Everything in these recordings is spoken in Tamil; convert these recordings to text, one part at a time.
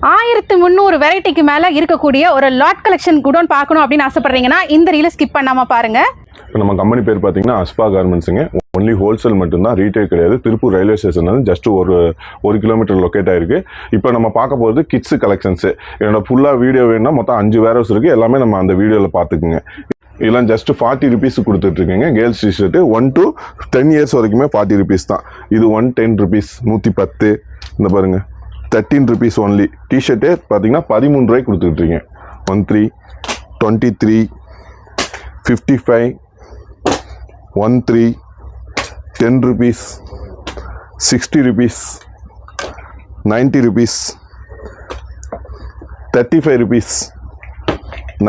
1300 வெரைட்டிக்கு மேல இருக்கக்கூடிய ஒரு லாட் கலெக்ஷன் குடோன் பார்க்கணும் அப்படின்னு ஆசைப்படுறீங்கன்னா இந்த ரீல ஸ்கிப் பண்ணாம பாருங்க. நம்ம கம்பெனி பேர் பார்த்தீங்கன்னா அஸ்பா கார்மெண்ட்ஸுங்க. ஒன்லி ஹோல்சேல் மட்டும்தான், ரீட்டைல் கிடையாது. திருப்பூர் ரயில்வே ஸ்டேஷன் வந்து ஜஸ்ட் ஒரு கிலோமீட்டர் லொக்கேட் ஆயிருக்கு. இப்போ நம்ம பார்க்க போகிறது கிட்ஸு கலெக்ஷன்ஸு. என்னோட ஃபுல்லாக வீடியோ வேணும்னா மொத்தம் 5 வேர்ஹவுஸ் இருக்குது. எல்லாமே நம்ம அந்த வீடியோவில் பார்த்துக்குங்க. இதெல்லாம் ஜஸ்ட் 40 rupees கொடுத்துட்ருக்கீங்க. கேர்ள்ஸ் டிஷர்ட்டு 1 to 10 years வரைக்குமே 40 rupees தான். இது 110 rupees, 110. இந்த பாருங்க 13 rupees ஒன்லி. டிஷர்ட்டு பார்த்தீங்கன்னா 13 ரூபாய்க்கு கொடுத்துட்ருக்கீங்க. 13, 23, 55, 13, 10 rupees, 60 rupees, 90 rupees, 35 rupees,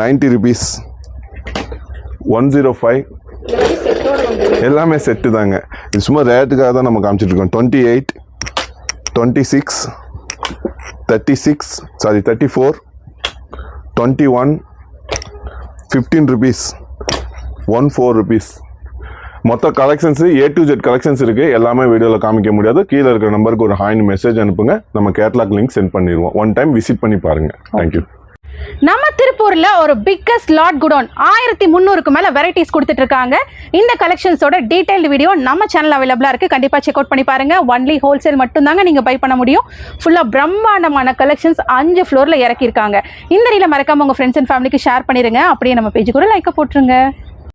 90 rupees, 105. எல்லாமே செட்டு தாங்க. இது சும்மா ரேட்டுக்காக தான் நம்ம காமிச்சிட்டு இருக்கோம். 28, 26, 34, 21, 15 rupees, 14 rupees. மொத்த collections A to Z collections இருக்குது. எல்லாமே வீடியோவில் காமிக்க முடியாது. கீழே இருக்கிற நம்பருக்கு ஒரு ஹாய் மெசேஜ் அனுப்புங்க. நம்ம கேட்லாக் லிங்க் சென்ட் பண்ணிடுவோம். ஒன் டைம் விசிட் பண்ணி பாருங்கள். தேங்க்யூ. நம்ம திருப்பூர்ல ஒரு பிக்கஸ்ட் லாட் குடோன் 1300க்கு மேல வெரைட்டிஸ் கொடுத்துட்டு இருக்காங்க. இந்த கலெக்ஷன்ஸோட டீடைல்டு வீடியோ நம்ம சேனல் அவைலபிளா இருக்கு. கண்டிப்பா செக் அவுட் பண்ணி பாருங்க. ஒன்லி ஹோல்சேல் மட்டும் தாங்க நீங்க பை பண்ண முடியும். ஃபுல்லா பிரம்மாண்டமான கலெக்ஷன்ஸ் 5 ஃப்ளோர்ல இறக்கி இருக்காங்க. இந்த ரீல மறக்காம உங்க ஃப்ரெண்ட்ஸ் அண்ட் ஃபேமிலிக்கு ஷேர் பண்ணிருங்க. அப்படியே நம்ம பேஜுக்கு ஒரு லைக் போட்டுருங்க.